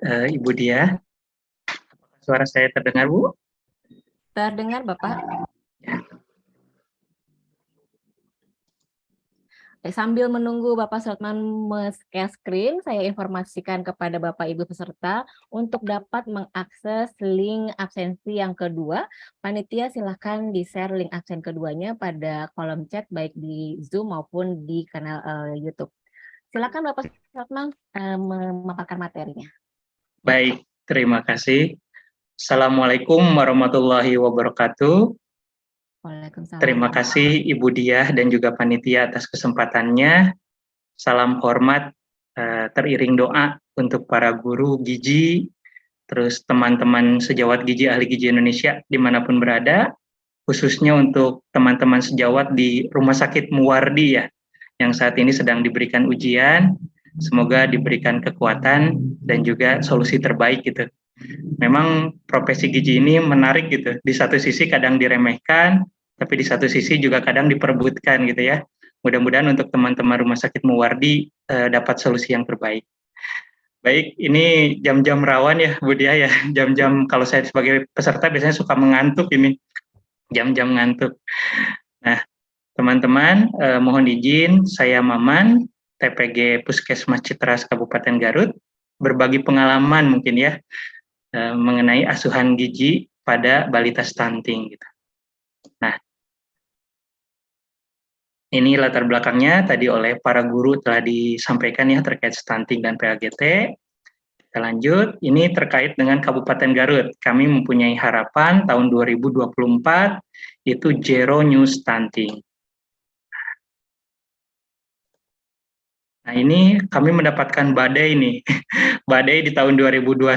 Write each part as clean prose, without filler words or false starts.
Ibu Dia. Suara saya terdengar, Bu? Terdengar, Bapak? Sambil menunggu Bapak Sotman men-share screen, saya informasikan kepada Bapak Ibu peserta untuk dapat mengakses link absensi yang kedua. Panitia silakan di-share link absen keduanya pada kolom chat baik di Zoom maupun di kanal YouTube. Silakan Bapak Sotman memaparkan materinya. Baik, terima kasih. Assalamualaikum warahmatullahi wabarakatuh. Waalaikumsalam. Terima kasih Ibu Diah dan juga panitia atas kesempatannya. Salam hormat, teriring doa untuk para guru gizi, terus teman-teman sejawat gizi ahli gizi Indonesia dimanapun berada, khususnya untuk teman-teman sejawat di Rumah Sakit Muwardi ya, yang saat ini sedang diberikan ujian. Semoga diberikan kekuatan dan juga solusi terbaik gitu. Memang profesi gizi ini menarik gitu. Di satu sisi kadang diremehkan, tapi di satu sisi juga kadang diperebutkan gitu ya. Mudah-mudahan untuk teman-teman Rumah Sakit Muwardi dapat solusi yang terbaik. Baik, ini jam-jam rawan ya Bu Dia ya. Jam-jam kalau saya sebagai peserta biasanya suka mengantuk ini. Jam-jam ngantuk. Nah, teman-teman, mohon izin saya Maman, TPG Puskesmas Citras Kabupaten Garut, berbagi pengalaman mungkin ya mengenai asuhan gizi pada balita stunting gitu. Nah, ini latar belakangnya tadi oleh para guru telah disampaikan ya terkait stunting dan PAGT. Kita lanjut, ini terkait dengan Kabupaten Garut. Kami mempunyai harapan tahun 2024 itu zero new stunting. Nah, ini kami mendapatkan badai nih. Badai di tahun 2021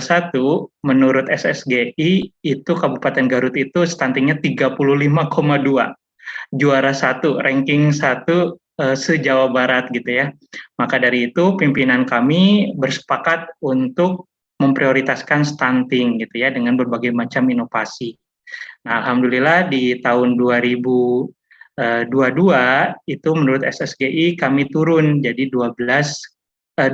menurut SSGI itu Kabupaten Garut itu stuntingnya 35,2. Juara 1, ranking 1 se-Jawa Barat gitu ya. Maka dari itu pimpinan kami bersepakat untuk memprioritaskan stunting gitu ya dengan berbagai macam inovasi. Nah, alhamdulillah di tahun 2022 itu menurut SSGI kami turun jadi 21,7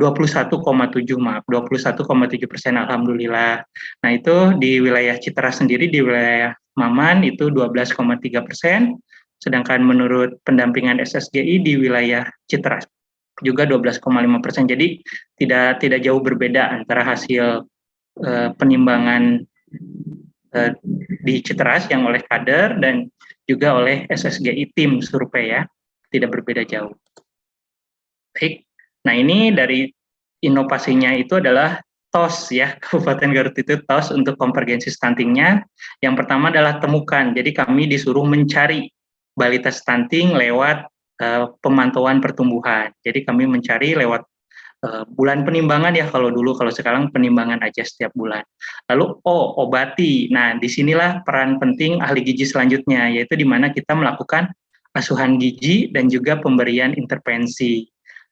alhamdulillah. Nah, itu di wilayah Citra sendiri di wilayah Maman itu 12,3%, sedangkan menurut pendampingan SSGI di wilayah Citra juga 12,5%. Jadi tidak jauh berbeda antara hasil penimbangan di Citras yang oleh kader dan juga oleh SSGI tim survei ya, tidak berbeda jauh. Baik, nah ini dari inovasinya itu adalah TOS ya, Kabupaten Garut itu TOS untuk konvergensi stuntingnya. Yang pertama adalah temukan, jadi kami disuruh mencari balita stunting lewat pemantauan pertumbuhan. Jadi kami mencari lewat bulan penimbangan ya kalau dulu, kalau sekarang penimbangan aja setiap bulan. Lalu obati. Nah, disinilah peran penting ahli gizi selanjutnya, yaitu di mana kita melakukan asuhan gizi dan juga pemberian intervensi.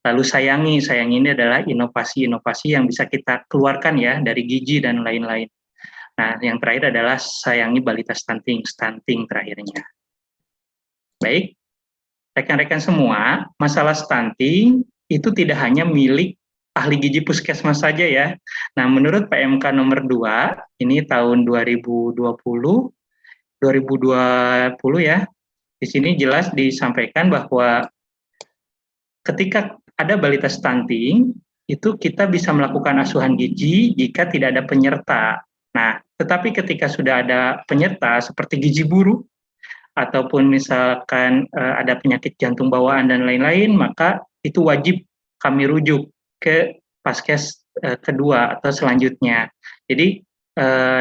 Lalu sayangi ini adalah inovasi-inovasi yang bisa kita keluarkan ya dari gizi dan lain-lain. Nah, yang terakhir adalah sayangi balita stunting terakhirnya. Baik, rekan-rekan semua, masalah stunting itu tidak hanya milik ahli gizi puskesmas saja ya. Nah, menurut PMK nomor 2, ini tahun 2020 ya, di sini jelas disampaikan bahwa ketika ada balita stunting, itu kita bisa melakukan asuhan gizi jika tidak ada penyerta. Nah, tetapi ketika sudah ada penyerta seperti gizi buruk, ataupun misalkan ada penyakit jantung bawaan dan lain-lain, maka itu wajib kami rujuk ke paskes kedua atau selanjutnya. Jadi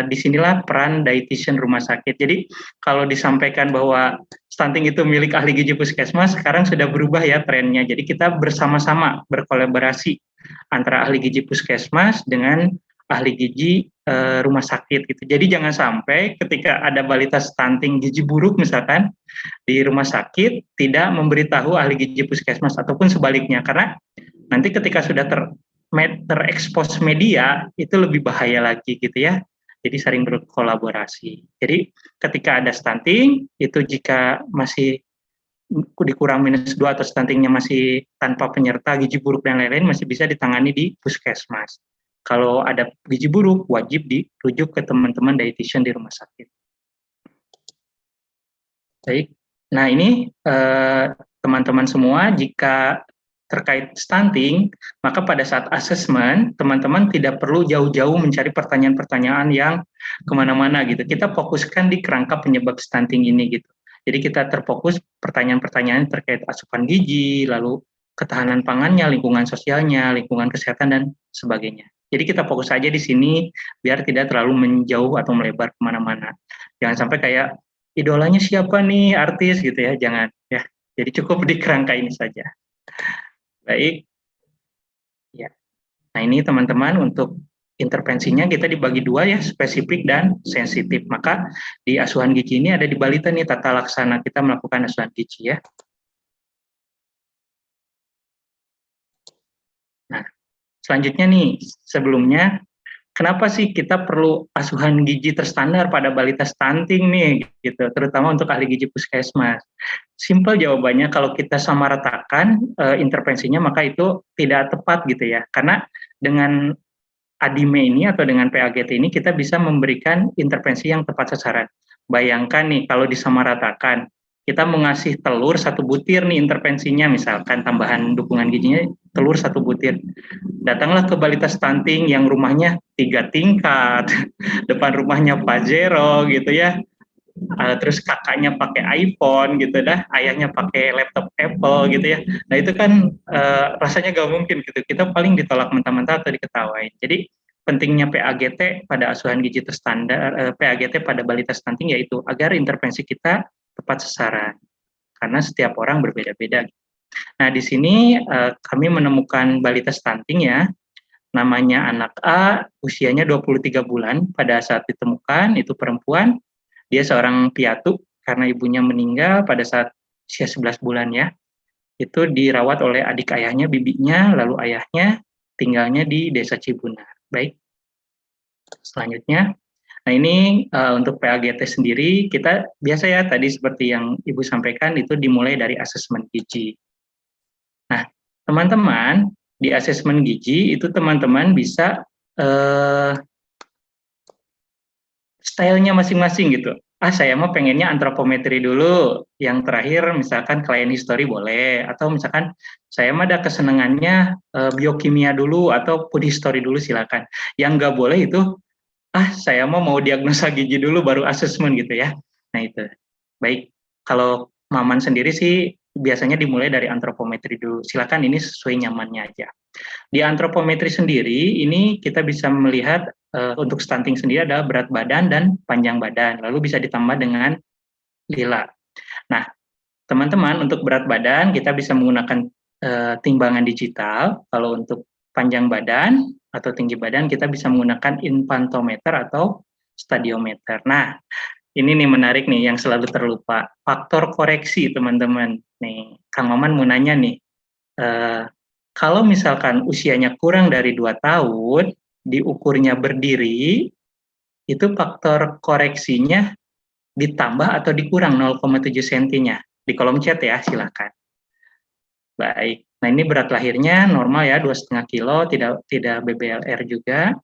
disinilah peran dietitian rumah sakit. Jadi kalau disampaikan bahwa stunting itu milik ahli gizi puskesmas, sekarang sudah berubah ya trennya. Jadi kita bersama-sama berkolaborasi antara ahli gizi puskesmas dengan ahli gizi rumah sakit gitu. Jadi jangan sampai ketika ada balita stunting gizi buruk misalkan di rumah sakit tidak memberitahu ahli gizi puskesmas ataupun sebaliknya, karena nanti ketika sudah terekspos media itu lebih bahaya lagi gitu ya. Jadi saling berkolaborasi. Jadi ketika ada stunting itu jika masih dikurang -2 atau stuntingnya masih tanpa penyerta gizi buruk dan lain-lain masih bisa ditangani di puskesmas. Kalau ada gizi buruk, wajib dirujuk ke teman-teman dietitian di rumah sakit. Baik, nah ini teman-teman semua, jika terkait stunting, maka pada saat asesmen, teman-teman tidak perlu jauh-jauh mencari pertanyaan-pertanyaan yang kemana-mana gitu. Kita fokuskan di kerangka penyebab stunting ini gitu. Jadi kita terfokus pertanyaan-pertanyaan terkait asupan gizi, lalu ketahanan pangannya, lingkungan sosialnya, lingkungan kesehatan, dan sebagainya. Jadi kita fokus saja di sini, biar tidak terlalu menjauh atau melebar kemana-mana. Jangan sampai kayak, idolanya siapa nih artis gitu ya, jangan ya. Jadi cukup di kerangka ini saja. Baik. Ya. Nah, ini teman-teman untuk intervensinya kita dibagi dua ya, spesifik dan sensitif. Maka di asuhan gizi ini ada di balita nih tata laksana kita melakukan asuhan gizi ya. Nah, selanjutnya nih, sebelumnya kenapa sih kita perlu asuhan gizi terstandar pada balita stunting nih gitu, terutama untuk ahli gizi puskesmas. Simpel jawabannya, kalau kita samaratakan intervensinya maka itu tidak tepat gitu ya. Karena dengan ADIME ini atau dengan PAGT ini kita bisa memberikan intervensi yang tepat sasaran. Bayangkan nih kalau disamaratakan, kita mengasih telur 1 butir nih intervensinya, misalkan tambahan dukungan gizinya telur 1 butir. Datanglah ke balita stunting yang rumahnya 3 tingkat, depan rumahnya Pajero gitu ya, terus kakaknya pakai iPhone gitu dah, ayahnya pakai laptop Apple gitu ya. Nah itu kan rasanya gak mungkin gitu, kita paling ditolak mentah-mentah atau diketawain. Jadi pentingnya PAGT pada asuhan gizi terstandar, PAGT pada balita stunting yaitu agar intervensi kita tepat sasaran, karena setiap orang berbeda-beda. Nah di sini kami menemukan balita stunting ya, namanya anak A, usianya 23 bulan pada saat ditemukan, itu perempuan. Dia seorang piatu karena ibunya meninggal pada saat usia 11 bulan ya. Itu dirawat oleh adik ayahnya, bibinya, lalu ayahnya tinggalnya di Desa Cibunar. Baik, selanjutnya. Nah ini untuk PAGT sendiri, kita biasa ya tadi seperti yang Ibu sampaikan, itu dimulai dari asesmen gizi. Nah, teman-teman, di asesmen gizi itu teman-teman bisa stylenya masing-masing gitu. Saya mau pengennya antropometri dulu, yang terakhir misalkan klien history boleh, atau misalkan saya mah ada kesenangannya biokimia dulu atau food history dulu silakan. Yang nggak boleh itu, saya mau diagnosa gizi dulu baru asesmen gitu ya. Nah itu. Baik, kalau Maman sendiri sih biasanya dimulai dari antropometri dulu. Silakan, ini sesuai nyamannya aja. Di antropometri sendiri, ini kita bisa melihat untuk stunting sendiri adalah berat badan dan panjang badan, lalu bisa ditambah dengan lila. Nah, teman-teman, untuk berat badan kita bisa menggunakan timbangan digital. Kalau untuk panjang badan atau tinggi badan kita bisa menggunakan infantometer atau stadiometer. Nah, ini nih menarik nih yang selalu terlupa, faktor koreksi teman-teman. Nih, Kang Maman mau nanya nih, kalau misalkan usianya kurang dari 2 tahun, diukurnya berdiri, itu faktor koreksinya ditambah atau dikurang 0,7 cm-nya? Di kolom chat ya, silakan. Baik, nah ini berat lahirnya normal ya, 2,5 kilo, tidak BBLR juga.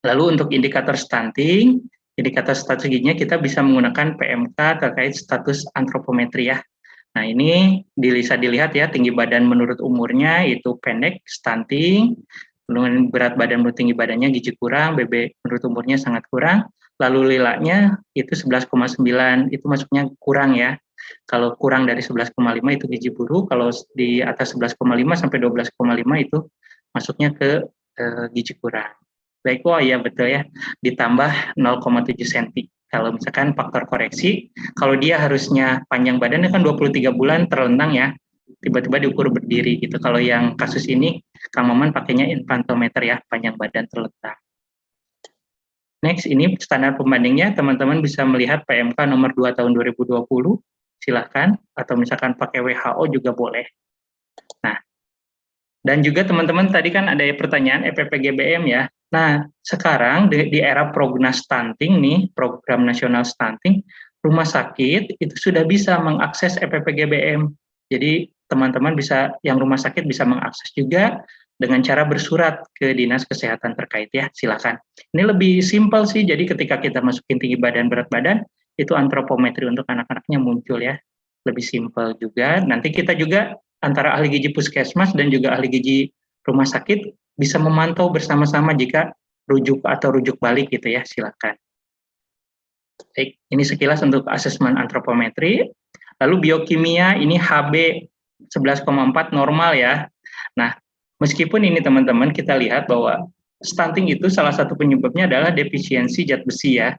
Lalu untuk indikator stunting, indikator status gizinya kita bisa menggunakan PMK terkait status antropometri ya. Nah ini bisa dilihat ya, tinggi badan menurut umurnya itu pendek, stunting, dengan berat badan menurut tinggi badannya gizi kurang, BB menurut umurnya sangat kurang, lalu lilanya itu 11,9, itu masuknya kurang ya. Kalau kurang dari 11,5 itu gizi buruk, kalau di atas 11,5 sampai 12,5 itu masuknya ke gizi kurang. Baik, ya betul ya, ditambah 0,7 cm. Kalau misalkan faktor koreksi, kalau dia harusnya panjang badannya kan 23 bulan terlentang ya, tiba-tiba diukur berdiri gitu. Kalau yang kasus ini, Kang Maman pakainya infantometer ya, panjang badan terlentang. Next, ini standar pembandingnya, teman-teman bisa melihat PMK nomor 2 tahun 2020, silahkan, atau misalkan pakai WHO juga boleh. Nah, dan juga teman-teman tadi kan ada pertanyaan EPPGBM ya. Nah, sekarang di era Prognas Stunting nih, Program Nasional Stunting, rumah sakit itu sudah bisa mengakses EPPGBM. Jadi teman-teman bisa, yang rumah sakit bisa mengakses juga, dengan cara bersurat ke dinas kesehatan terkait ya, silakan. Ini lebih simpel sih, jadi ketika kita masukin tinggi badan, berat badan, itu antropometri untuk anak-anaknya muncul ya, lebih simpel juga. Nanti kita juga antara ahli gizi puskesmas dan juga ahli gizi rumah sakit bisa memantau bersama-sama jika rujuk atau rujuk balik gitu ya, silakan. Baik, ini sekilas untuk asesmen antropometri. Lalu biokimia ini HB 11,4 normal ya. Nah, meskipun ini teman-teman kita lihat bahwa stunting itu salah satu penyebabnya adalah defisiensi zat besi ya.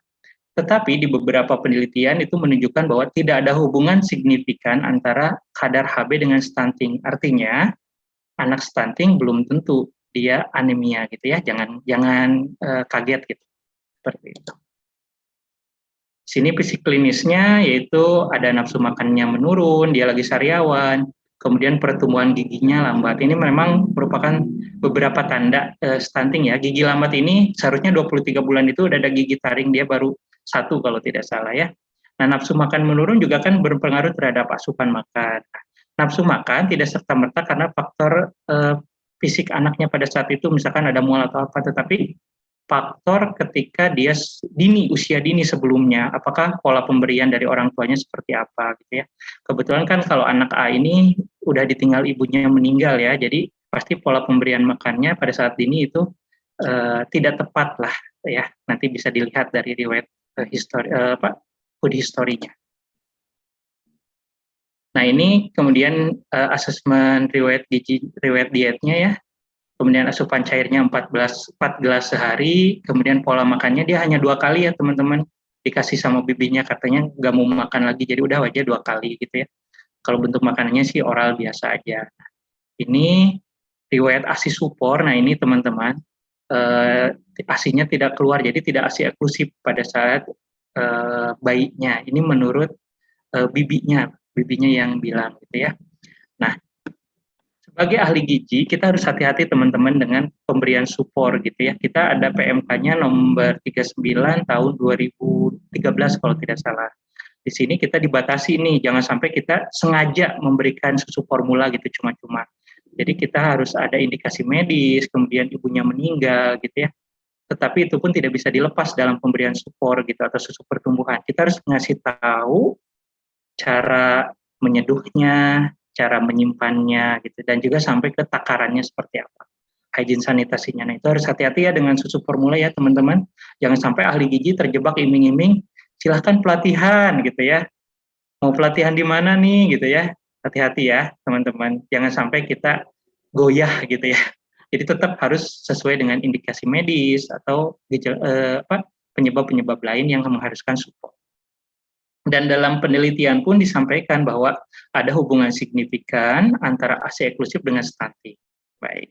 Tetapi di beberapa penelitian itu menunjukkan bahwa tidak ada hubungan signifikan antara kadar HB dengan stunting. Artinya anak stunting belum tentu dia anemia gitu ya. Jangan kaget gitu. Seperti itu. Sini fisik klinisnya yaitu ada nafsu makannya menurun, dia lagi sariawan, kemudian pertumbuhan giginya lambat. Ini memang merupakan beberapa tanda stunting ya. Gigi lambat ini seharusnya 23 bulan itu udah ada gigi taring, dia baru 1 kalau tidak salah ya. Nah, nafsu makan menurun juga kan berpengaruh terhadap asupan makan. Nafsu makan tidak serta-merta karena faktor fisik anaknya pada saat itu, misalkan ada mual atau apa, tetapi faktor ketika dia usia dini sebelumnya, apakah pola pemberian dari orang tuanya seperti apa gitu ya. Kebetulan kan kalau anak A ini udah ditinggal ibunya meninggal ya, jadi pasti pola pemberian makannya pada saat dini itu tidak tepat lah ya. Nanti bisa dilihat dari riwayat food history-nya. Nah, ini kemudian asesmen riwayat dietnya ya. Kemudian asupan cairnya 4 gelas sehari, kemudian pola makannya dia hanya 2 kali ya teman-teman, dikasih sama bibinya katanya nggak mau makan lagi, jadi udah aja 2 kali gitu ya. Kalau bentuk makanannya sih oral biasa aja. Ini riwayat ASI supor, nah ini teman-teman, ASInya tidak keluar, jadi tidak ASI eksklusif pada saat bayinya. Ini menurut bibinya yang bilang gitu ya. Nah, sebagai ahli gizi, kita harus hati-hati teman-teman dengan pemberian supor gitu ya. Kita ada PMK-nya nomor 39 tahun 2013 kalau tidak salah. Di sini kita dibatasi nih, jangan sampai kita sengaja memberikan susu formula gitu cuma-cuma. Jadi kita harus ada indikasi medis, kemudian ibunya meninggal gitu ya. Tetapi itu pun tidak bisa dilepas dalam pemberian supor gitu atau susu pertumbuhan. Kita harus ngasih tahu cara menyeduhnya, cara menyimpannya gitu, dan juga sampai ke takarannya seperti apa, hygiene sanitasinya. Nah, itu harus hati-hati ya dengan susu formula ya teman-teman, jangan sampai ahli gizi terjebak iming-iming silahkan pelatihan gitu ya, mau pelatihan di mana nih gitu ya, hati-hati ya teman-teman, jangan sampai kita goyah gitu ya. Jadi tetap harus sesuai dengan indikasi medis atau penyebab-penyebab lain yang mengharuskan support. Dan dalam penelitian pun disampaikan bahwa ada hubungan signifikan antara ASI eksklusif dengan stunting. Baik.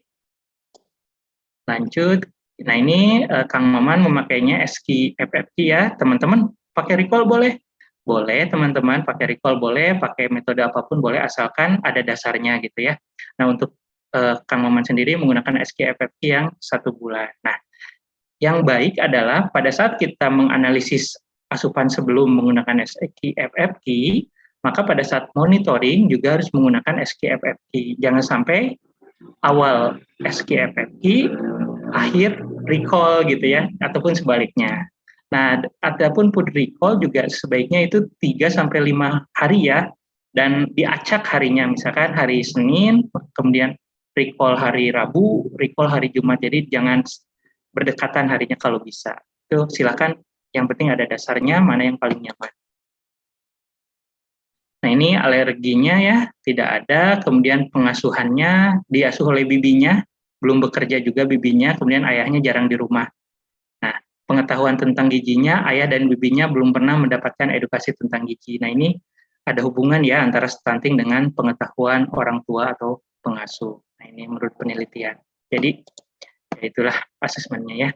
Lanjut. Nah, ini Kang Maman memakainya SKFFQ ya. Teman-teman pakai recall boleh? Boleh, teman-teman pakai recall boleh, pakai metode apapun boleh asalkan ada dasarnya gitu ya. Nah, untuk Kang Maman sendiri menggunakan SKFFQ yang 1 bulan. Nah, yang baik adalah pada saat kita menganalisis asupan sebelum menggunakan SKFFQ, maka pada saat monitoring juga harus menggunakan SKFFQ. Jangan sampai awal SKFFQ, akhir recall gitu ya, ataupun sebaliknya. Nah, adapun food recall juga sebaiknya itu 3-5 hari ya, dan diacak harinya, misalkan hari Senin, kemudian recall hari Rabu, recall hari Jumat, jadi jangan berdekatan harinya kalau bisa. Itu silakan, yang penting ada dasarnya, mana yang paling nyaman. Nah, ini alerginya ya, tidak ada, kemudian pengasuhannya, diasuh oleh bibinya, belum bekerja juga bibinya, kemudian ayahnya jarang di rumah. Nah, pengetahuan tentang gizinya, ayah dan bibinya belum pernah mendapatkan edukasi tentang gizi. Nah, ini ada hubungan ya antara stunting dengan pengetahuan orang tua atau pengasuh. Nah, ini menurut penelitian. Jadi, ya itulah asesmennya ya.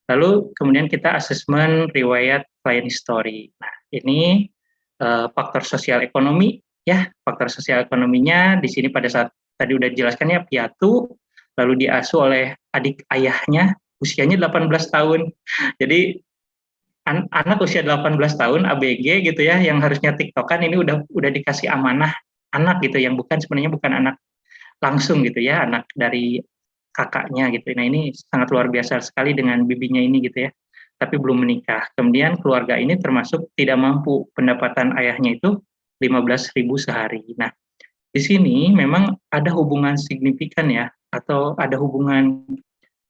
Lalu kemudian kita asesmen riwayat client history. Nah, ini faktor sosial ekonomi ya, faktor sosial ekonominya di sini pada saat tadi udah dijelaskan ya, piatu, lalu diasuh oleh adik ayahnya, usianya 18 tahun. Jadi anak usia 18 tahun ABG gitu ya, yang harusnya tiktokan ini udah dikasih amanah anak gitu, yang sebenarnya bukan anak langsung gitu ya, anak dari kakaknya gitu. Nah ini sangat luar biasa sekali dengan bibinya ini gitu ya, tapi belum menikah. Kemudian keluarga ini termasuk tidak mampu, pendapatan ayahnya itu 15.000 sehari. Nah di sini memang ada hubungan signifikan ya, atau ada hubungan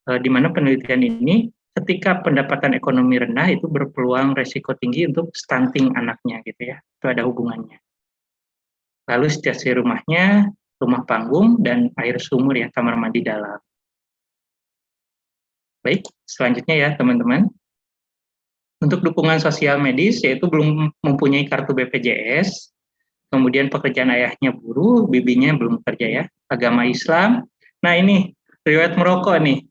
di mana penelitian ini ketika pendapatan ekonomi rendah itu berpeluang resiko tinggi untuk stunting anaknya gitu ya, itu ada hubungannya. Lalu situasi rumahnya, rumah panggung dan air sumur ya, kamar mandi dalam. Baik, selanjutnya ya teman-teman. Untuk dukungan sosial medis, yaitu belum mempunyai kartu BPJS, kemudian pekerjaan ayahnya buruh, bibinya belum kerja ya, agama Islam. Nah ini, riwayat merokok nih.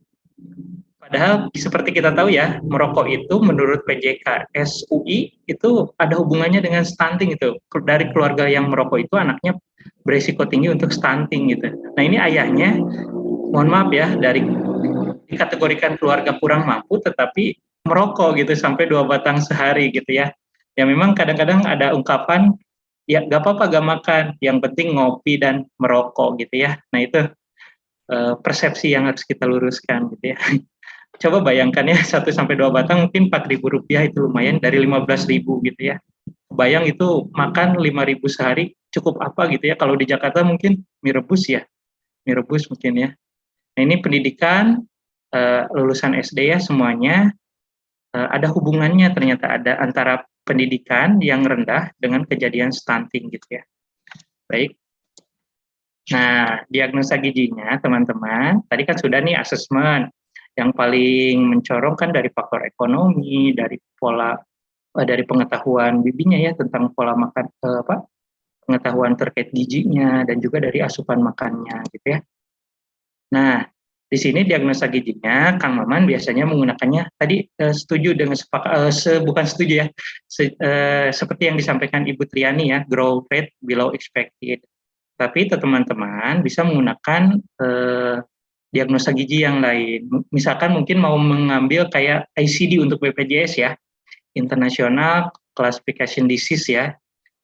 Padahal seperti kita tahu ya, merokok itu menurut PJKS UI itu ada hubungannya dengan stunting itu. Dari keluarga yang merokok itu anaknya beresiko tinggi untuk stunting gitu. Nah ini ayahnya, mohon maaf ya, dari dikategorikan keluarga kurang mampu tetapi merokok gitu sampai 2 batang sehari gitu ya. Ya memang kadang-kadang ada ungkapan, ya gak apa-apa gak makan, yang penting ngopi dan merokok gitu ya. Nah itu persepsi yang harus kita luruskan gitu ya. Coba bayangkan ya 1-2 batang mungkin Rp4.000 itu lumayan dari 15.000 gitu ya. Bayang itu makan 5.000 sehari cukup apa gitu ya. Kalau di Jakarta mungkin mie rebus ya, mie rebus mungkin ya. Nah ini pendidikan lulusan SD ya semuanya ada hubungannya, ternyata ada antara pendidikan yang rendah dengan kejadian stunting gitu ya. Baik. Nah, diagnosa gizinya teman-teman, tadi kan sudah nih asesmen. Yang paling mencorong kan dari faktor ekonomi, dari pola dari pengetahuan bibinya ya tentang pola makan pengetahuan terkait gizinya dan juga dari asupan makannya gitu ya. Nah, di sini diagnosa gizinya Kang Maman biasanya menggunakannya tadi setuju dengan bukan setuju ya, seperti yang disampaikan Ibu Triani ya, growth rate below expected. Tapi teman-teman bisa menggunakan diagnosa gizi yang lain. Misalkan mungkin mau mengambil kayak ICD untuk BPJS ya, International Classification Disease ya,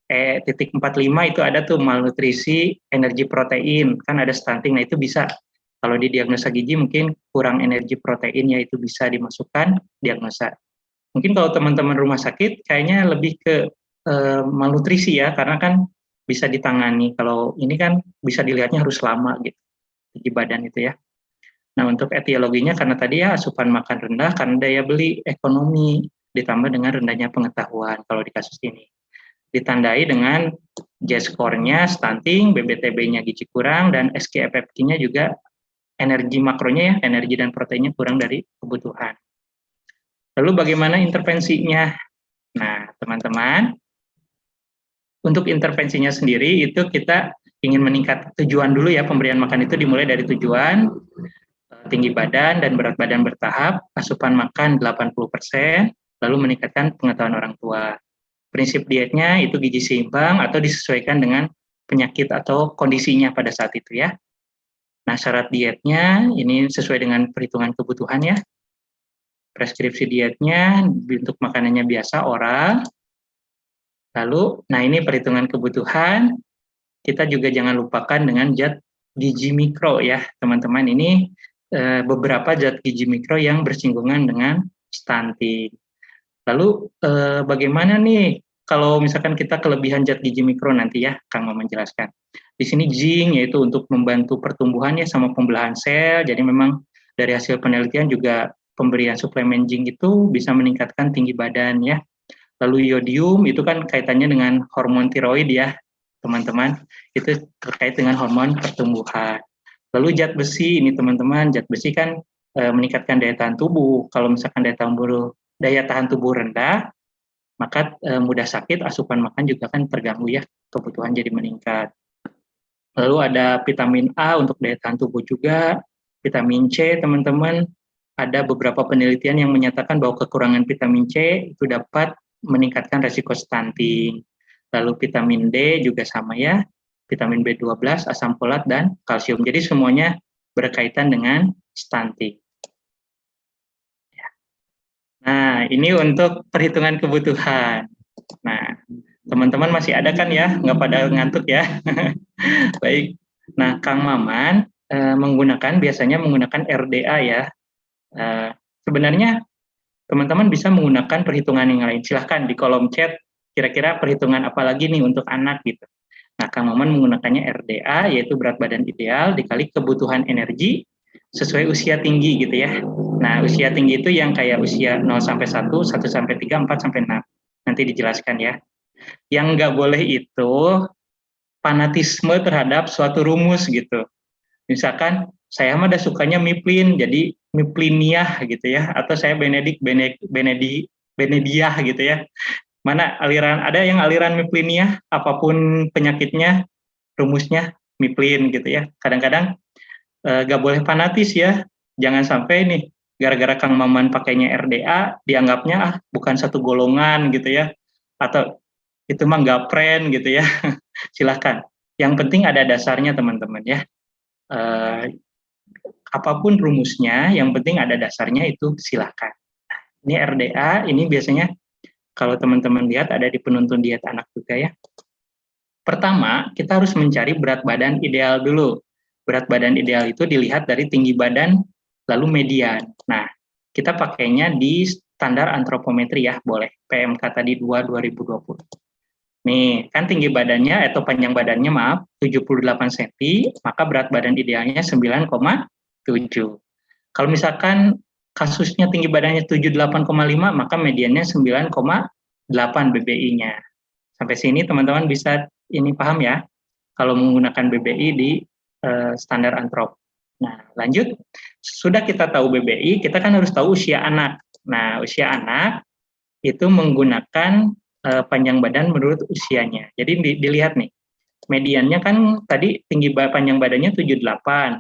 E.45 itu ada tuh malnutrisi, energi protein, kan ada stunting, nah itu bisa. Kalau di diagnosa gizi mungkin kurang energi protein ya itu bisa dimasukkan diagnosa. Mungkin kalau teman-teman rumah sakit kayaknya lebih ke malnutrisi ya, karena kan bisa ditangani. Kalau ini kan bisa dilihatnya harus lama gitu di badan itu ya. Nah untuk etiologinya karena tadi ya asupan makan rendah karena daya beli ekonomi ditambah dengan rendahnya pengetahuan kalau di kasus ini. Ditandai dengan J-score-nya stunting, BBTB-nya gizi kurang, dan SGFFT-nya juga energi makronya ya, energi dan proteinnya kurang dari kebutuhan. Lalu bagaimana intervensinya? Nah teman-teman, untuk intervensinya sendiri itu kita ingin meningkat tujuan dulu ya, pemberian makan itu dimulai dari tujuan, tinggi badan dan berat badan bertahap, asupan makan 80%, lalu meningkatkan pengetahuan orang tua. Prinsip dietnya itu gizi seimbang atau disesuaikan dengan penyakit atau kondisinya pada saat itu ya. Nah syarat dietnya ini sesuai dengan perhitungan kebutuhan ya. Preskripsi dietnya untuk makanannya biasa oral. Lalu, nah ini perhitungan kebutuhan, kita juga jangan lupakan dengan zat gizi mikro ya teman-teman. Ini beberapa zat gizi mikro yang bersinggungan dengan stunting. Lalu bagaimana nih kalau misalkan kita kelebihan zat gizi mikro nanti ya, Kang Maman menjelaskan. Di sini zinc yaitu untuk membantu pertumbuhan ya sama pembelahan sel. Jadi memang dari hasil penelitian juga pemberian suplemen zinc itu bisa meningkatkan tinggi badan ya. Lalu iodium itu kan kaitannya dengan hormon tiroid ya, teman-teman. Itu terkait dengan hormon pertumbuhan. Lalu zat besi ini teman-teman, zat besi kan meningkatkan daya tahan tubuh. Kalau misalkan daya tahan tubuh rendah, maka mudah sakit, asupan makan juga kan terganggu ya, kebutuhan jadi meningkat. Lalu ada vitamin A untuk daya tahan tubuh juga, vitamin C teman-teman, ada beberapa penelitian yang menyatakan bahwa kekurangan vitamin C itu dapat meningkatkan resiko stunting. Lalu vitamin D juga sama ya, vitamin B12, asam folat, dan kalsium. Jadi semuanya berkaitan dengan stunting. Nah, ini untuk perhitungan kebutuhan. Nah, teman-teman masih ada kan ya? Nggak pada ngantuk ya? Baik. Nah, Kang Maman, biasanya menggunakan RDA ya. Sebenarnya teman-teman bisa menggunakan perhitungan yang lain. Silahkan di kolom chat, kira-kira perhitungan apa lagi nih untuk anak gitu. Nah, Kang Maman menggunakannya RDA, yaitu berat badan ideal dikali kebutuhan energi sesuai usia tinggi gitu ya. Nah, usia tinggi itu yang kayak usia 0 sampai 1, 1 sampai 3, 4 sampai 6. Nanti dijelaskan ya. Yang nggak boleh itu fanatisme terhadap suatu rumus gitu. Misalkan saya mah udah sukanya Miplin, jadi Mipliniah gitu ya, atau saya Benediah gitu ya. Mana aliran, ada yang aliran Mipliniah, apapun penyakitnya, rumusnya Miplin gitu ya. Kadang-kadang gak boleh fanatis ya, jangan sampai nih gara-gara Kang Maman pakainya RDA, dianggapnya bukan satu golongan gitu ya, atau itu mah nggak friend gitu ya. Silahkan. Yang penting ada dasarnya teman-teman ya. Apapun rumusnya, yang penting ada dasarnya itu silahkan. Ini RDA, ini biasanya kalau teman-teman lihat ada di penuntun diet anak juga ya. Pertama, kita harus mencari berat badan ideal dulu. Berat badan ideal itu dilihat dari tinggi badan, lalu median. Nah, kita pakainya di standar antropometri ya, boleh. PMK tadi 2 2020. Nih, kan tinggi badannya atau panjang badannya maaf 78 cm, maka berat badan idealnya 9,7. Kalau misalkan kasusnya tinggi badannya 78,5, maka mediannya 9,8 BBI-nya. Sampai sini teman-teman bisa ini paham ya, kalau menggunakan BBI di standar antrop. Nah, lanjut. Sudah kita tahu BBI, kita kan harus tahu usia anak. Nah, usia anak itu menggunakan panjang badan menurut usianya. Jadi dilihat nih, mediannya kan tadi tinggi panjang badannya 78,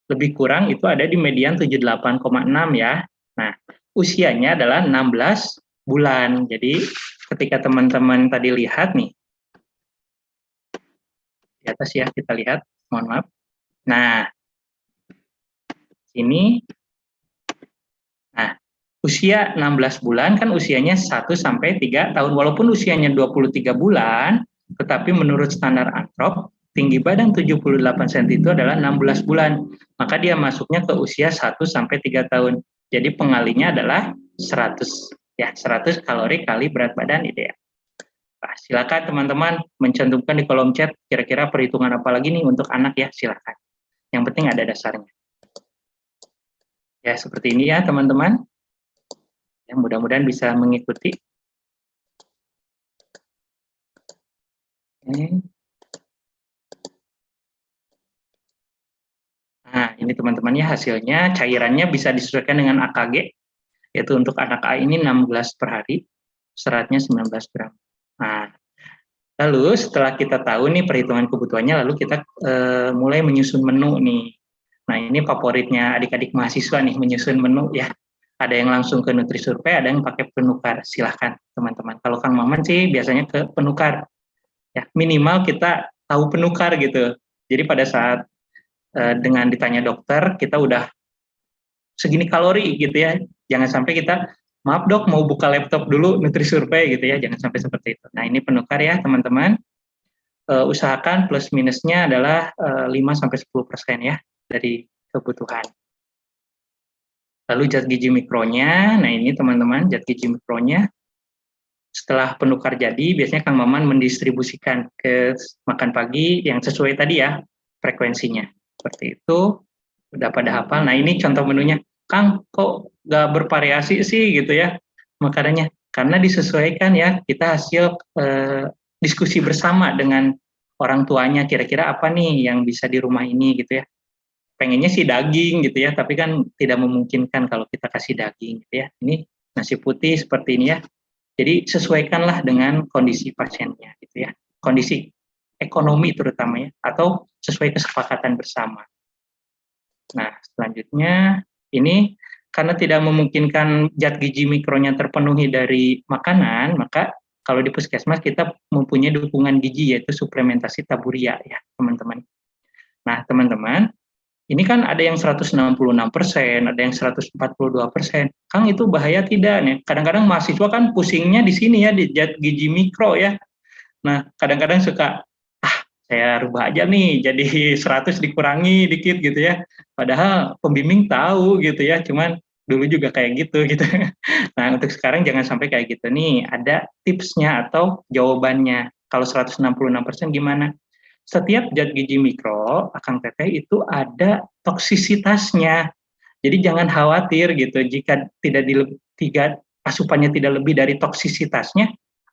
lebih kurang itu ada di median 78,6 ya. Nah, usianya adalah 16 bulan. Jadi ketika teman-teman tadi lihat nih, di atas ya kita lihat, mohon maaf. Nah, ini, nah usia 16 bulan kan usianya 1 sampai 3 tahun. Walaupun usianya 23 bulan, tetapi menurut standar antrop, tinggi badan 78 cm itu adalah 16 bulan. Maka dia masuknya ke usia 1 sampai 3 tahun. Jadi pengalinya adalah 100 ya, 100 kalori kali berat badan ideal. Nah, silakan teman-teman mencantumkan di kolom chat kira-kira perhitungan apa lagi nih untuk anak ya, silakan. Yang penting ada dasarnya. Ya, seperti ini ya teman-teman. Ya, mudah-mudahan bisa mengikuti. Oke. Nah, ini teman-teman ya hasilnya, cairannya bisa disesuaikan dengan AKG, yaitu untuk anak A ini 16 per hari, seratnya 19 gram. Nah, lalu setelah kita tahu nih perhitungan kebutuhannya, lalu kita mulai menyusun menu nih. Nah, ini favoritnya adik-adik mahasiswa nih, menyusun menu ya. Ada yang langsung ke Nutrisurvey, ada yang pakai penukar. Silahkan teman-teman. Kalau Kang Maman sih biasanya ke penukar. Ya, minimal kita tahu penukar gitu. Jadi pada saat dengan ditanya dokter, kita udah segini kalori gitu ya. Jangan sampai kita, maaf dok mau buka laptop dulu Nutrisurvey gitu ya. Jangan sampai seperti itu. Nah, ini penukar ya teman-teman. Usahakan plus minusnya adalah 5-10% ya dari kebutuhan. Lalu zat gizi mikronya, nah ini teman-teman zat gizi mikronya setelah penukar jadi biasanya Kang Maman mendistribusikan ke makan pagi yang sesuai tadi ya frekuensinya. Seperti itu, udah pada hafal. Nah ini contoh menunya, Kang kok gak bervariasi sih gitu ya makanannya, karena disesuaikan ya, kita hasil diskusi bersama dengan orang tuanya, kira-kira apa nih yang bisa di rumah ini gitu ya. Pengennya sih daging gitu ya, tapi kan tidak memungkinkan kalau kita kasih daging gitu ya. Ini nasi putih seperti ini ya. Jadi sesuaikanlah dengan kondisi pasiennya gitu ya. Kondisi ekonomi terutama ya, atau sesuai kesepakatan bersama. Nah, selanjutnya ini karena tidak memungkinkan zat gizi mikronya terpenuhi dari makanan, maka kalau di puskesmas kita mempunyai dukungan gizi yaitu suplementasi taburia ya, teman-teman. Nah, teman-teman, ini kan ada yang 166%, ada yang 142%. Kang itu bahaya tidak nih? Kadang-kadang mahasiswa kan pusingnya di sini ya, di zat gizi mikro ya. Nah, kadang-kadang suka, saya rubah aja nih jadi 100 dikurangi dikit gitu ya. Padahal pembimbing tahu gitu ya, cuman dulu juga kayak gitu gitu. Nah, untuk sekarang jangan sampai kayak gitu nih. Ada tipsnya atau jawabannya. Kalau 166% gimana? Setiap zat gizi mikro, Akang Teteh, itu ada toksisitasnya. Jadi jangan khawatir gitu jika tiga asupannya tidak lebih dari toksisitasnya,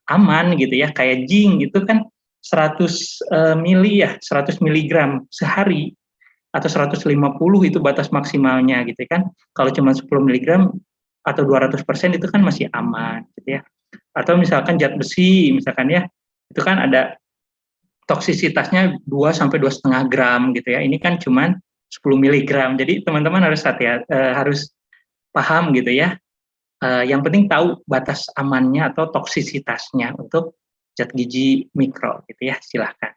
aman gitu ya. Kayak zinc itu kan 100 mili ya, 100 miligram sehari atau 150 itu batas maksimalnya gitu kan. Kalau cuma 10 miligram atau 200% itu kan masih aman gitu ya. Atau misalkan zat besi misalkan ya, itu kan ada toksisitasnya 2 sampai 2,5 gram gitu ya. Ini kan cuman 10 miligram. Jadi teman-teman harus harus paham gitu ya. Yang penting tahu batas amannya atau toksisitasnya untuk zat gizi mikro gitu ya. Silahkan.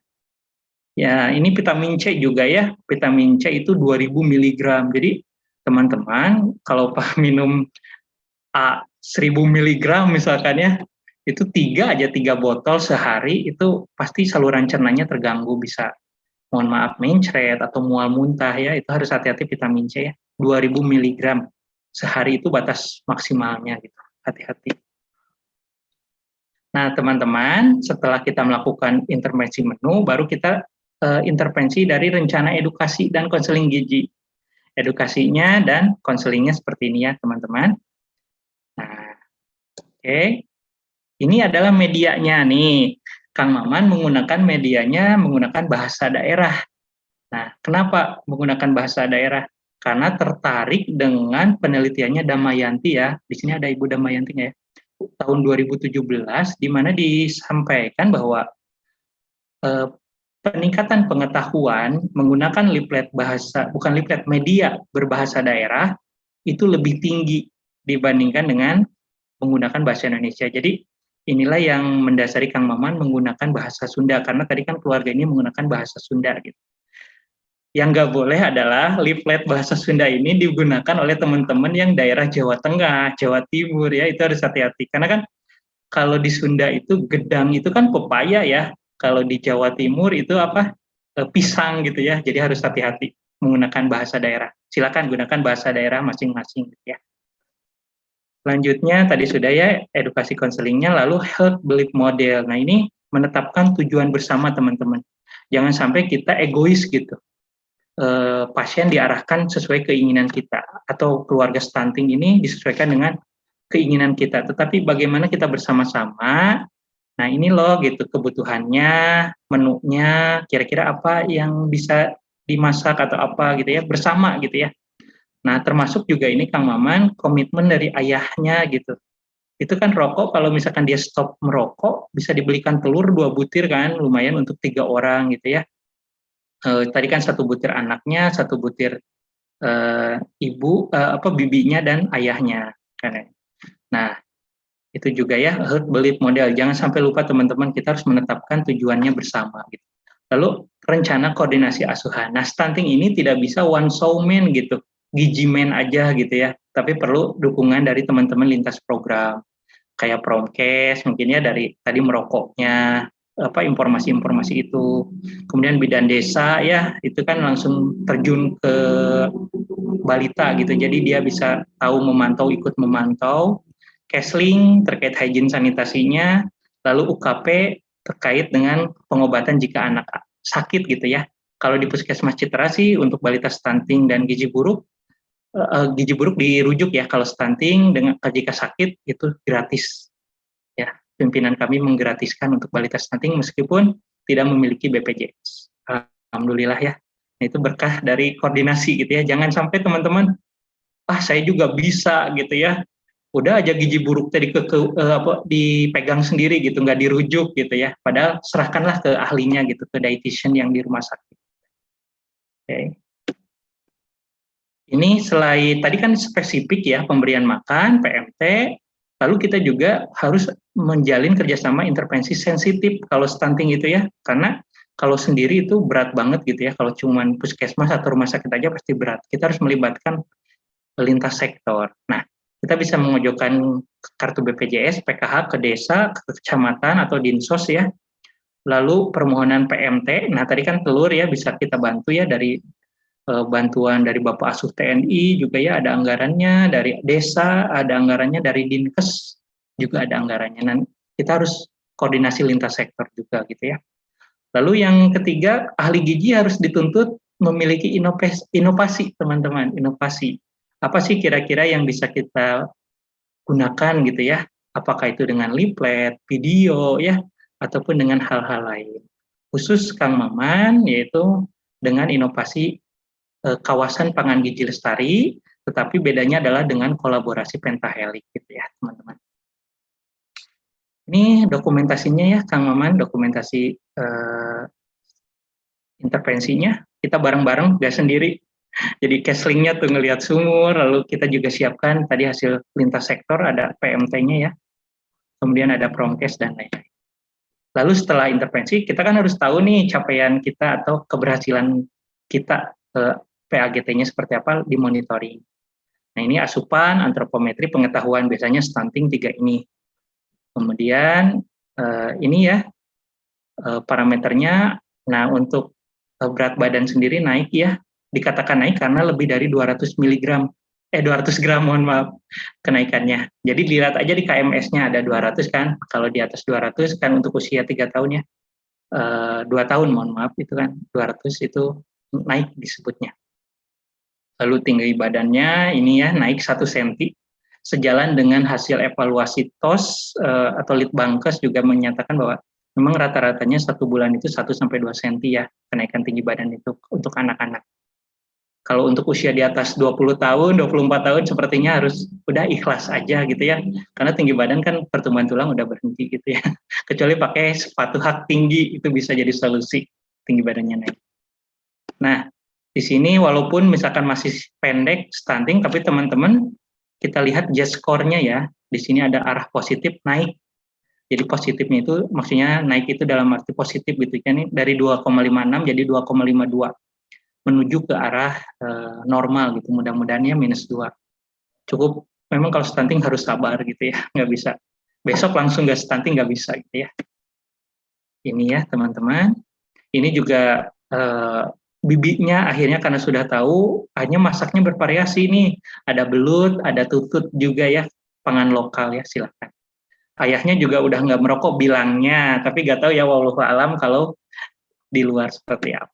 Ya, ini vitamin C juga ya. Vitamin C itu 2000 miligram. Jadi teman-teman kalau minum 1000 miligram misalkan ya, itu tiga botol sehari itu pasti saluran cernanya terganggu, bisa mohon maaf mencret atau mual muntah ya, itu harus hati-hati vitamin C ya. 2000 miligram sehari itu batas maksimalnya gitu. Hati-hati. Nah, teman-teman, setelah kita melakukan intervensi menu, baru kita intervensi dari rencana edukasi dan konseling gizi. Edukasinya dan konselingnya seperti ini ya, teman-teman. Nah, oke. Ini adalah medianya nih. Kang Maman menggunakan medianya menggunakan bahasa daerah. Nah, kenapa menggunakan bahasa daerah? Karena tertarik dengan penelitiannya Damayanti ya. Di sini ada Ibu Damayanti ya. Tahun 2017 di mana disampaikan bahwa eh, peningkatan pengetahuan menggunakan bukan leaflet, media berbahasa daerah itu lebih tinggi dibandingkan dengan menggunakan bahasa Indonesia. Jadi inilah yang mendasari Kang Maman menggunakan bahasa Sunda, karena tadi kan keluarga ini menggunakan bahasa Sunda gitu. Yang nggak boleh adalah leaflet bahasa Sunda ini digunakan oleh teman-teman yang daerah Jawa Tengah, Jawa Timur ya, itu harus hati-hati. Karena kan kalau di Sunda itu gedang itu kan pepaya ya, kalau di Jawa Timur itu apa? Pisang gitu ya, jadi harus hati-hati menggunakan bahasa daerah. Silakan gunakan bahasa daerah masing-masing gitu ya. Selanjutnya tadi sudah ya edukasi konselingnya, lalu health belief model. Nah ini menetapkan tujuan bersama teman-teman. Jangan sampai kita egois gitu. Pasien diarahkan sesuai keinginan kita atau keluarga stunting ini disesuaikan dengan keinginan kita. Tetapi bagaimana kita bersama-sama. Nah ini loh gitu kebutuhannya, menunya, kira-kira apa yang bisa dimasak atau apa gitu ya bersama gitu ya. Nah, termasuk juga ini Kang Maman, komitmen dari ayahnya gitu. Itu kan rokok, kalau misalkan dia stop merokok, bisa dibelikan telur 2 butir kan, lumayan untuk 3 orang gitu ya. Tadi kan 1 butir anaknya, 1 butir bibinya dan ayahnya. Kan ya. Nah, itu juga ya, herd belief model. Jangan sampai lupa teman-teman, kita harus menetapkan tujuannya bersama gitu. Lalu rencana koordinasi asuhan. Nah, stunting ini tidak bisa one show man gitu, gizi man aja gitu ya, tapi perlu dukungan dari teman-teman lintas program, kayak Promkes mungkin ya, dari tadi merokoknya, informasi-informasi itu. Kemudian bidan desa ya, itu kan langsung terjun ke balita gitu, jadi dia bisa tahu memantau, ikut memantau. Kesling terkait hygiene sanitasinya, lalu UKP terkait dengan pengobatan jika anak sakit gitu ya. Kalau di Puskesmas Citra sih untuk balita stunting dan gizi buruk dirujuk ya. Kalau stunting dengan jika sakit itu gratis ya. Pimpinan kami menggratiskan untuk balita stunting meskipun tidak memiliki BPJS. Alhamdulillah ya. Nah, itu berkah dari koordinasi gitu ya. Jangan sampai teman-teman, saya juga bisa gitu ya. Udah aja gizi buruk tadi dipegang sendiri gitu, nggak dirujuk gitu ya. Padahal serahkanlah ke ahlinya gitu, ke dietitian yang di rumah sakit. Okay. Ini selain tadi kan spesifik ya pemberian makan, PMT, lalu kita juga harus menjalin kerjasama intervensi sensitif kalau stunting itu ya, karena kalau sendiri itu berat banget gitu ya, kalau cuma puskesmas atau rumah sakit aja pasti berat. Kita harus melibatkan lintas sektor. Nah, kita bisa mengajukan kartu BPJS, PKH ke desa, ke kecamatan atau dinsos ya, Lalu permohonan PMT, nah tadi kan telur ya bisa kita bantu ya dari bantuan dari Bapak Asuh TNI juga ya ada anggarannya, dari desa ada anggarannya, dari Dinkes juga ada anggarannya. Nah, kita harus koordinasi lintas sektor juga gitu ya. Lalu yang ketiga, ahli gizi harus dituntut memiliki inovasi, teman-teman, inovasi. Apa sih kira-kira yang bisa kita gunakan gitu ya? Apakah itu dengan leaflet, video ya, ataupun dengan hal-hal lain. Khusus Kang Maman yaitu dengan inovasi kawasan pangan gizi lestari, tetapi bedanya adalah dengan kolaborasi pentahelik gitu ya, teman-teman. Ini dokumentasinya ya, Kang Maman, dokumentasi intervensinya. Kita bareng-bareng, gak sendiri. Jadi caslingnya tuh ngelihat sumur, lalu kita juga siapkan tadi hasil lintas sektor, ada PMT-nya ya, kemudian ada promkes dan lain-lain. Lalu setelah intervensi, kita kan harus tahu nih capaian kita atau keberhasilan kita PAGT-nya seperti apa di monitoring. Nah ini asupan, antropometri, pengetahuan, biasanya stunting 3 ini. Kemudian ini ya parameternya, nah untuk berat badan sendiri naik ya, dikatakan naik karena lebih dari 200 miligram, 200 gram mohon maaf kenaikannya. Jadi dilihat aja di KMS-nya ada 200 kan, kalau di atas 200 kan untuk usia 3 tahun ya, 2 tahun mohon maaf itu kan, 200 itu naik disebutnya. Lalu tinggi badannya ini ya naik 1 cm, sejalan dengan hasil evaluasi TOS atau Litbangkes juga menyatakan bahwa memang rata-ratanya 1 bulan itu 1-2 cm ya kenaikan tinggi badan itu untuk anak-anak. Kalau untuk usia di atas 20 tahun, 24 tahun sepertinya harus udah ikhlas aja gitu ya. Karena tinggi badan kan pertumbuhan tulang udah berhenti gitu ya. Kecuali pakai sepatu hak tinggi itu bisa jadi solusi tinggi badannya naik. Nah, di sini walaupun misalkan masih pendek stunting, tapi teman-teman kita lihat Z-score-nya ya. Di sini ada arah positif naik. Jadi positifnya itu maksudnya naik itu dalam arti positif gitu kan, dari 2,56 jadi 2,52 menuju ke arah normal gitu. Mudah-mudahan ya -2. Cukup memang kalau stunting harus sabar gitu ya, nggak bisa besok langsung nggak stunting nggak bisa gitu ya. Ini ya teman-teman. Ini juga bibitnya akhirnya karena sudah tahu, akhirnya masaknya bervariasi nih. Ada belut, ada tutut juga ya, pangan lokal ya, silakan. Ayahnya juga udah nggak merokok bilangnya, tapi nggak tahu ya wallahu alam kalau di luar seperti apa.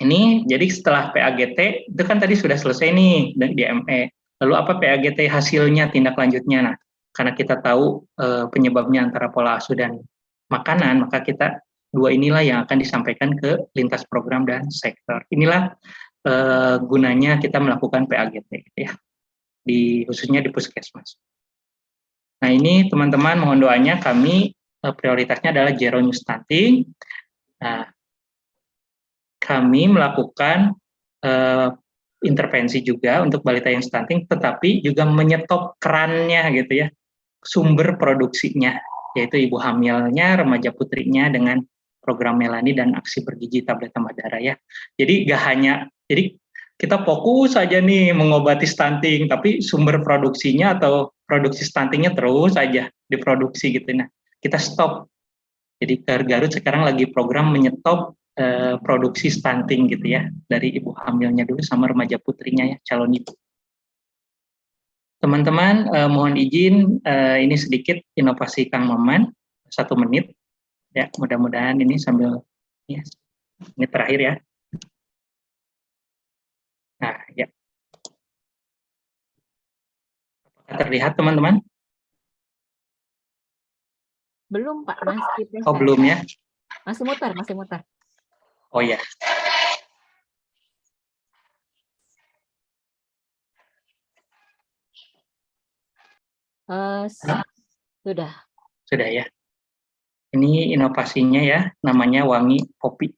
Ini jadi setelah PAGT itu kan tadi sudah selesai nih di ME. Lalu apa PAGT hasilnya tindak lanjutnya? Nah, karena kita tahu penyebabnya antara pola asuh dan makanan, maka kita dua inilah yang akan disampaikan ke lintas program dan sektor. Inilah gunanya kita melakukan PAGT gitu ya, khususnya di puskesmas. Nah ini teman-teman mohon doanya, kami prioritasnya adalah zero new stunting. Nah, kami melakukan intervensi juga untuk balita yang stunting, tetapi juga menyetop kerannya gitu ya, sumber produksinya, yaitu ibu hamilnya, remaja putrinya dengan program Melani dan aksi bergizi tablet tambah darah ya. Jadi jadi kita fokus saja nih mengobati stunting, tapi sumber produksinya atau produksi stuntingnya terus aja diproduksi gitu. Nah, kita stop. Jadi Garut sekarang lagi program menyetop produksi stunting gitu ya, dari ibu hamilnya dulu sama remaja putrinya ya, calon ibu. Teman-teman mohon izin ini sedikit inovasi Kang Maman, 1 menit ya, mudah-mudahan ini sambil ya, ini terakhir ya. Nah ya, apakah terlihat teman-teman? Belum Pak, masih proses. Oh belum ya? Masih muter, masih muter. Oh ya. Sudah. Sudah ya. Ini inovasinya ya, namanya wangi kopi.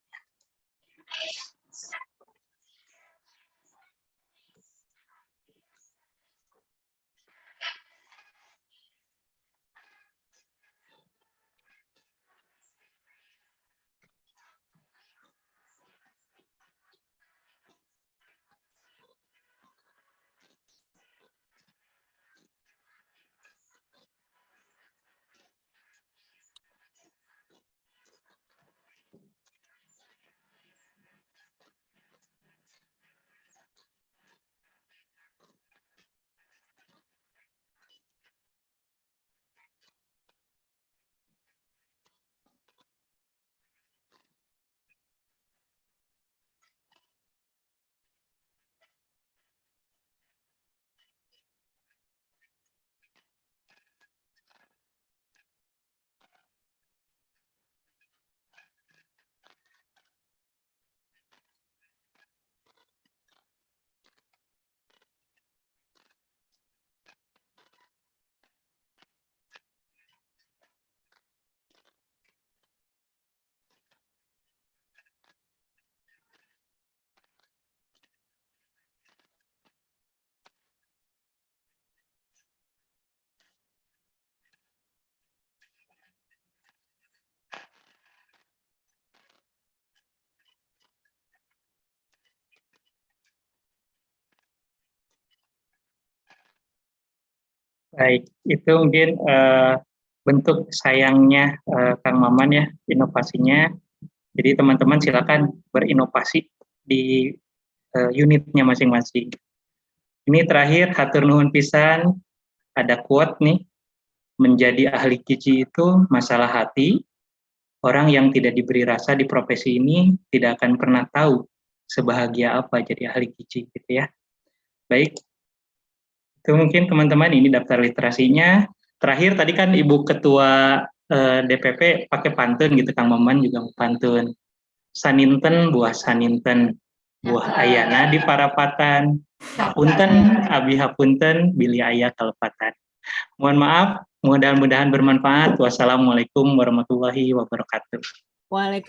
Baik, itu mungkin bentuk sayangnya Kang Maman ya, inovasinya. Jadi teman-teman silakan berinovasi di unitnya masing-masing. Ini terakhir, hatur nuhun pisan, ada quote nih, menjadi ahli gizi itu masalah hati. Orang yang tidak diberi rasa di profesi ini tidak akan pernah tahu sebahagia apa jadi ahli gizi gitu ya. Baik, itu mungkin teman-teman ini daftar literasinya. Terakhir tadi kan Ibu Ketua DPP pakai pantun gitu, Kang Maman juga pantun. Saninten buah saninten, buah ayana di parapatan, hapunten abi hapunten, bili ayah kalepatan. Mohon maaf, mudah-mudahan bermanfaat. Wassalamualaikum warahmatullahi wabarakatuh. Waalaikumsalam.